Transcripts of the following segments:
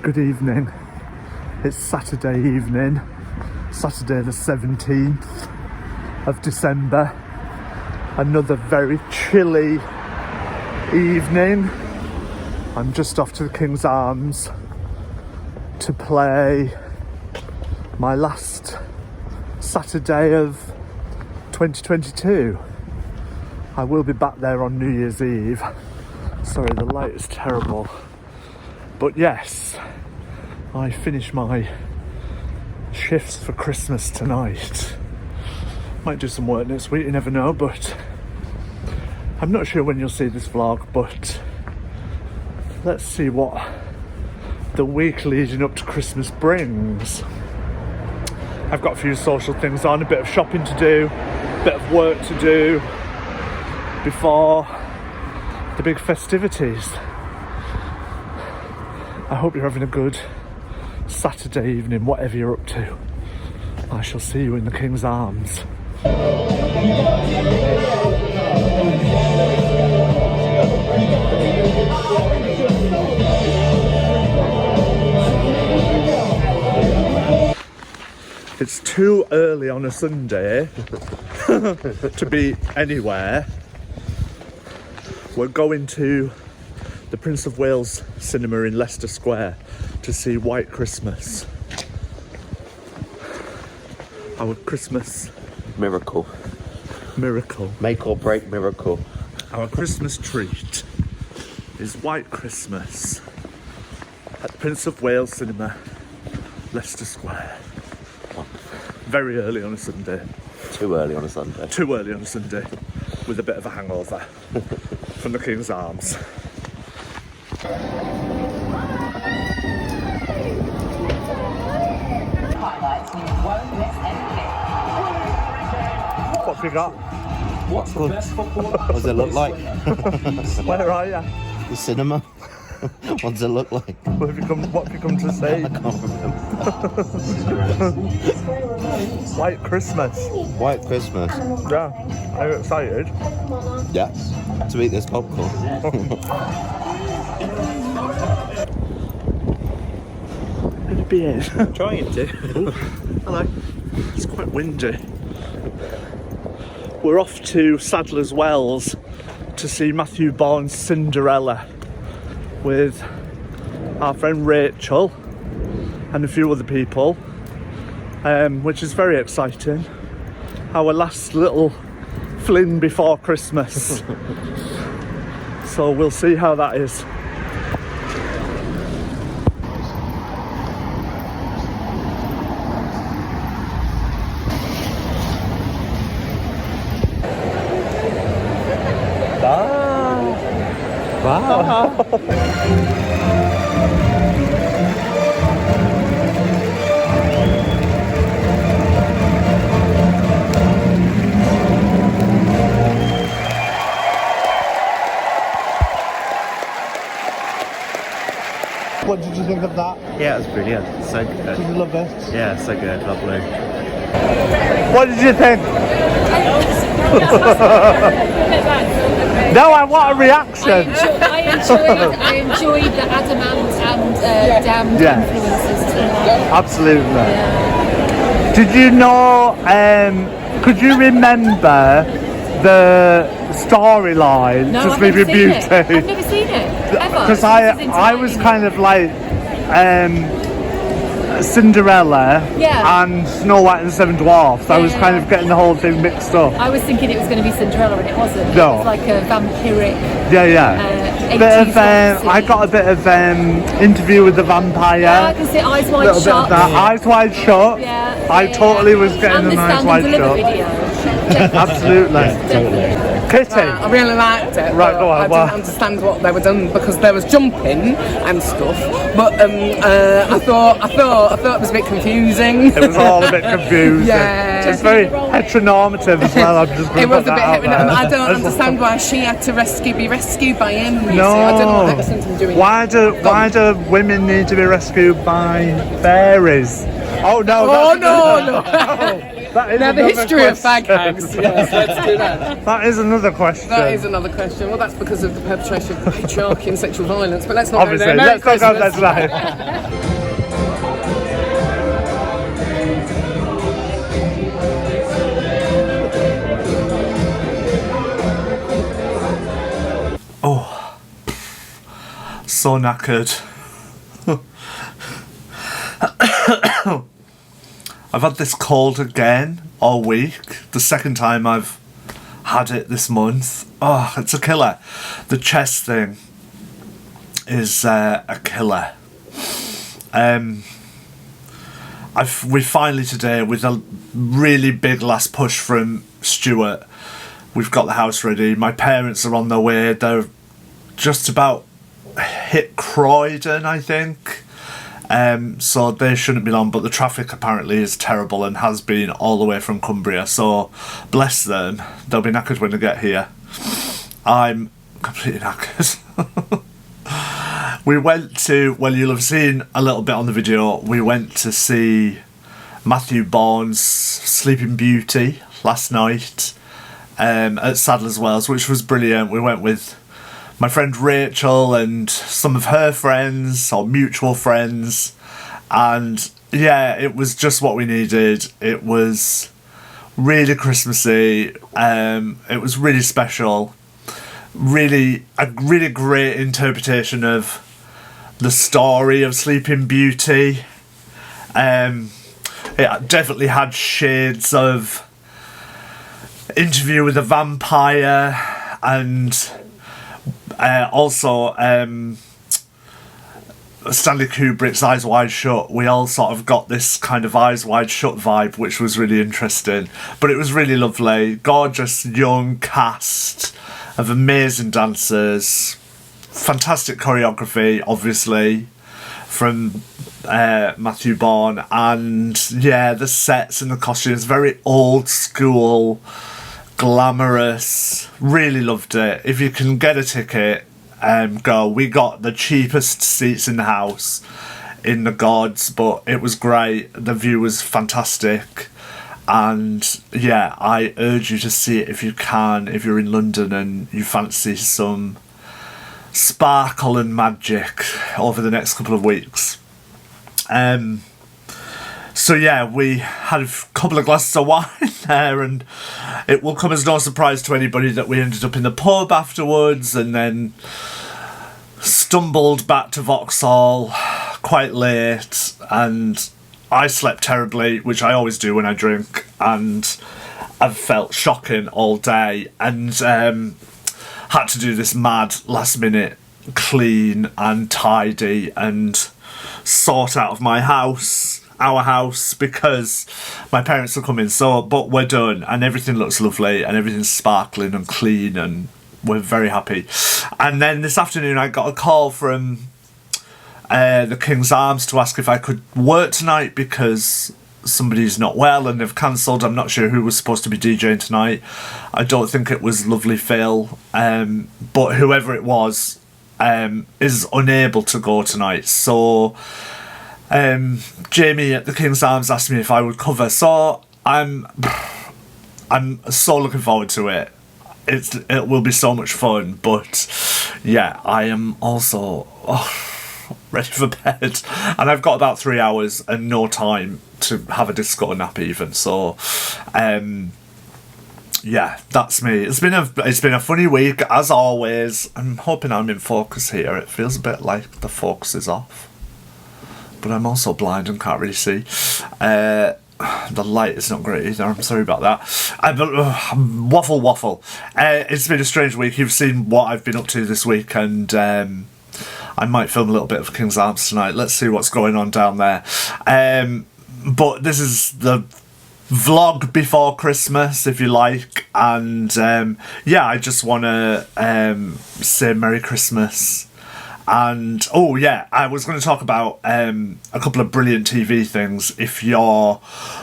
Good evening. It's Saturday evening, Saturday the 17th of December. Another very chilly evening. I'm just off to the King's Arms to play my last Saturday of 2022. I will be back there on New Year's Eve. Sorry, the light is terrible. But yes, I finish my shifts for Christmas tonight. Might do some work next week, you never know, but I'm not sure when you'll see this vlog, but let's see what the week leading up to Christmas brings. I've got a few social things on, a bit of shopping to do, a bit of work to do before the big festivities. I hope you're having a good Saturday evening, whatever you're up to. I shall see you in the King's Arms. It's too early on a Sunday to be anywhere. We're going to the Prince of Wales cinema in Leicester Square to see White Christmas. Our Christmas miracle. Make or break miracle. Our Christmas treat is White Christmas at the Prince of Wales cinema, Leicester Square. Very early on a Sunday. Too early on a Sunday. Too early on a Sunday, with a bit of a hangover from the King's Arms. What have you got? What's the best football? What does it look like? Where are you? The cinema. What does it look like? What have you come to see? I can't remember. White Christmas. White Christmas. Yeah. Are you excited? Yeah. To eat this popcorn. Gonna be in. Trying to. Hello. It's quite windy. We're off to Sadler's Wells to see Matthew Bourne's Cinderella with our friend Rachel and a few other people, which is very exciting. Our last little fling before Christmas. So we'll see how that is. Wow. What did you think of that? Yeah, it was brilliant. So good. Did you love it? Yeah, so good. Lovely. What did you think? No, I want a reaction. I enjoyed the adamant and damned influences tonight. Absolutely. Yeah. Did you know, could you remember the storyline? No, Just I've Leave never Your seen Beauty? it. I've never seen it, ever. Because I was kind of like Cinderella and Snow White and the Seven Dwarfs. I was kind of getting the whole thing mixed up. I was thinking it was going to be Cinderella and it wasn't. No. It was like a vampiric. Bit of, I got a bit of Interview with the Vampire. Yeah, I can see Eyes Wide Little Shut. bit of that. Eyes Wide Shut. Yeah. I totally was getting an Eyes Wide Shut. Video. Absolutely. Kitty. I really liked it. Right, go on. I didn't understand what they were doing because there was jumping and stuff. But I thought it was a bit confusing. It was all a bit confusing. Yeah. It's very heteronormative as well. I'm just It was a bit heteronormative. I don't understand why she had to be rescued by him. You No. see. I don't know what that was something doing. Why do women need to be rescued by fairies? Oh no! Oh no! That is Now, the another history of fag question. hags. Yes, let's do that. That is another question. That is another question. Well, that's because of the perpetration of patriarchy and sexual violence, but let's not Obviously, go there. Merry let's not go there Christmas. today. Oh, so knackered. I've had this cold again all week. The second time I've had it this month. Oh, it's a killer. The chest thing is a killer. We finally today, with a really big last push from Stuart, we've got the house ready. My parents are on their way. They're just about hit Croydon, I think. So they shouldn't be long, but the traffic apparently is terrible and has been all the way from Cumbria. So bless them. They'll be knackered when they get here. I'm completely knackered. We went to, well, you'll have seen a little bit on the video, we went to see Matthew Bourne's Sleeping Beauty last night at Sadler's Wells, which was brilliant. We went with my friend Rachel and some of her friends, or mutual friends, and yeah, it was just what we needed. It was really Christmassy, it was really special, a really great interpretation of the story of Sleeping Beauty. It definitely had shades of Interview with a Vampire, and also Stanley Kubrick's Eyes Wide Shut. We all sort of got this kind of Eyes Wide Shut vibe, which was really interesting. But it was really lovely. Gorgeous young cast of amazing dancers. Fantastic choreography, obviously, from Matthew Bourne. And yeah, the sets and the costumes, very old school, glamorous. Really loved it. If you can get a ticket, go. We got the cheapest seats in the house in the gods, but it was great. The view was fantastic, and yeah, I urge you to see it if you can, if you're in London and you fancy some sparkle and magic over the next couple of weeks. So yeah, we had a couple of glasses of wine there, and it will come as no surprise to anybody that we ended up in the pub afterwards and then stumbled back to Vauxhall quite late, and I slept terribly, which I always do when I drink, and I've felt shocking all day, and had to do this mad last minute clean and tidy and sort out of our house, because my parents are coming. So, but we're done, and everything looks lovely, and everything's sparkling and clean, and we're very happy. And then this afternoon I got a call from the King's Arms to ask if I could work tonight because somebody's not well and they've cancelled. I'm not sure who was supposed to be DJing tonight. I don't think it was Lovely Phil, but whoever it was is unable to go tonight. So Jamie at the King's Arms asked me if I would cover, so I'm so looking forward to it. It will be so much fun, but yeah, I am also ready for bed, and I've got about 3 hours and no time to have a disco nap even. So yeah, that's me. It's been a funny week as always. I'm hoping I'm in focus here. It feels a bit like the focus is off, but I'm also blind and can't really see. The light is not great either. I'm sorry about that. Waffle. It's been a strange week. You've seen what I've been up to this week, and I might film a little bit of King's Arms tonight. Let's see what's going on down there. But this is the vlog before Christmas, if you like, and yeah, I just want to say Merry Christmas And oh yeah, I was going to talk about a couple of brilliant TV things. If you're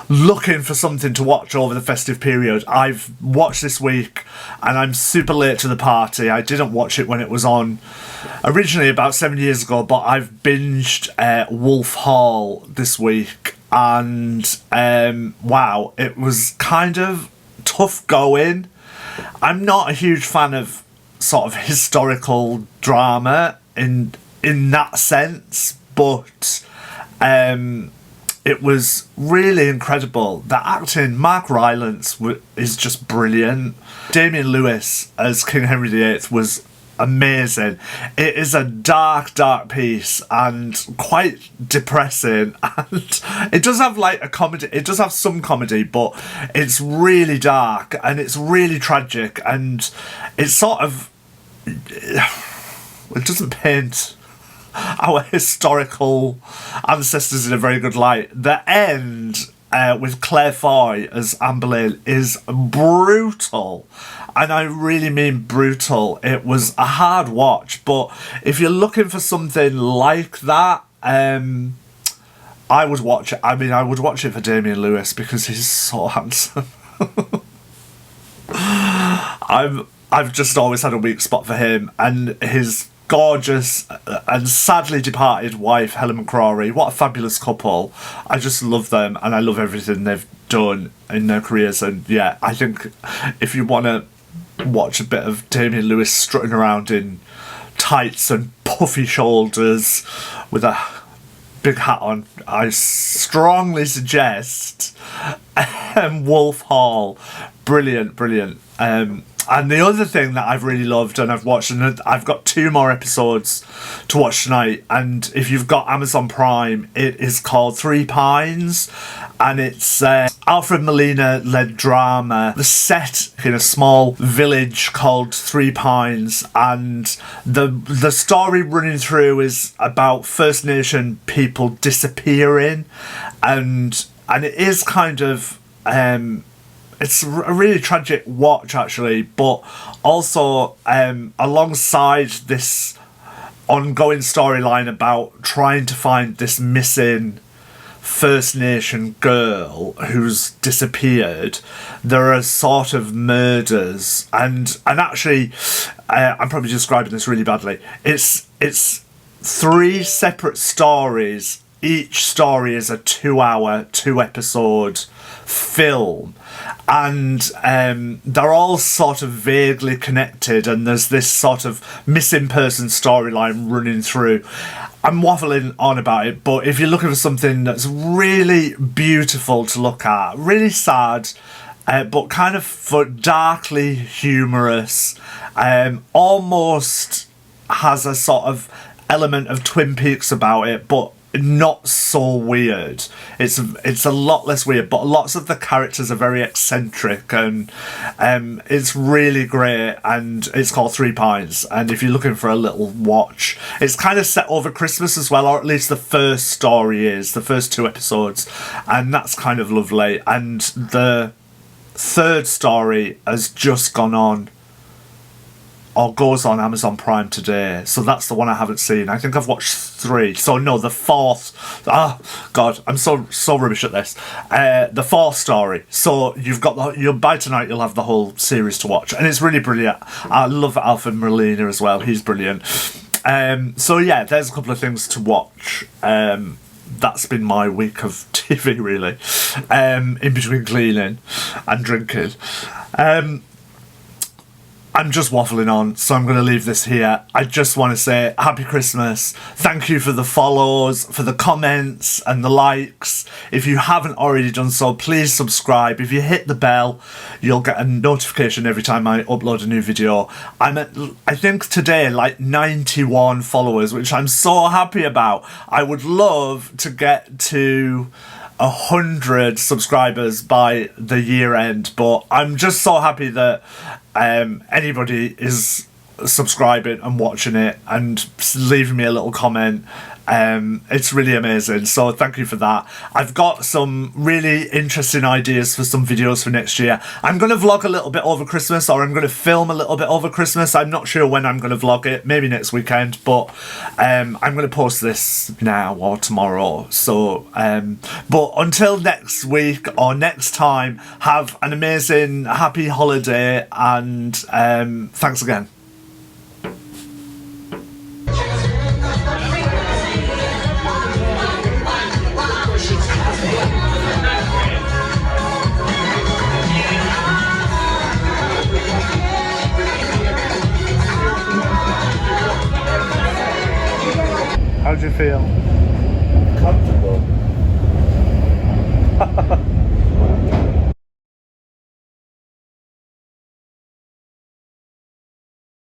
looking for something to watch over the festive period, I've watched this week, and I'm super late to the party. I didn't watch it when it was on originally about 7 years ago, but I've binged Wolf Hall this week, and wow, it was kind of tough going. I'm not a huge fan of sort of historical drama in that sense, but it was really incredible. The acting, Mark Rylance is just brilliant. Damian Lewis as King Henry VIII was amazing. It is a dark piece and quite depressing, and it does have like a comedy, it does have some comedy, but it's really dark and it's really tragic, and it's sort of, it doesn't paint our historical ancestors in a very good light. The end with Claire Foy as Anne Boleyn is brutal, and I really mean brutal. It was a hard watch, but if you're looking for something like that, I would watch it. I mean, I would watch it for Damian Lewis because he's so handsome. I've just always had a weak spot for him and his gorgeous and sadly departed wife, Helen McCrory. What a fabulous couple. I just love them, and I love everything they've done in their careers. And yeah, I think if you want to watch a bit of Damian Lewis strutting around in tights and puffy shoulders with a big hat on, I strongly suggest Wolf Hall. Brilliant. And the other thing that I've really loved, and I've watched, and I've got 2 more episodes to watch tonight, and if you've got Amazon Prime, it is called Three Pines, and it's Alfred Molina-led drama. The set in a small village called Three Pines, and the story running through is about First Nation people disappearing, and it is kind of it's a really tragic watch, actually, but also alongside this ongoing storyline about trying to find this missing First Nation girl who's disappeared, there are sort of murders, and actually, I'm probably describing this really badly. It's 3 separate stories. Each story is a 2-hour, 2-episode film, and they're all sort of vaguely connected, and there's this sort of missing person storyline running through. I'm waffling on about it, but if you're looking for something that's really beautiful to look at, really sad, but kind of darkly humorous, almost has a sort of element of Twin Peaks about it, but not so weird. It's a lot less weird, but lots of the characters are very eccentric, and it's really great, and it's called Three Pines, and if you're looking for a little watch, it's kind of set over Christmas as well, or at least the first story is, the first 2 episodes, and that's kind of lovely, and the 3rd story has just gone on, or goes on Amazon Prime today, so that's the one I haven't seen. I think I've watched 3, so no, the 4th, god, I'm so rubbish at this, the 4th story, so you've got by tonight you'll have the whole series to watch, and it's really brilliant. I love Alfred Molina as well, he's brilliant. So yeah, there's a couple of things to watch. That's been my week of TV, really, in between cleaning and drinking. I'm just waffling on, so I'm going to leave this here. I just want to say Happy Christmas. Thank you for the follows, for the comments and the likes. If you haven't already done so, please subscribe. If you hit the bell, you'll get a notification every time I upload a new video. I'm at, I think today, like 91 followers, which I'm so happy about. I would love to get to 100 subscribers by the year end, but I'm just so happy that anybody is subscribing and watching it and leaving me a little comment. It's really amazing, so thank you for that. I've got some really interesting ideas for some videos for next year. I'm going to vlog a little bit over Christmas, or I'm going to film a little bit over Christmas. I'm not sure when I'm going to vlog it, maybe next weekend, but I'm going to post this now or tomorrow. So but until next week or next time, have an amazing happy holiday, and thanks again. How do you feel? Comfortable.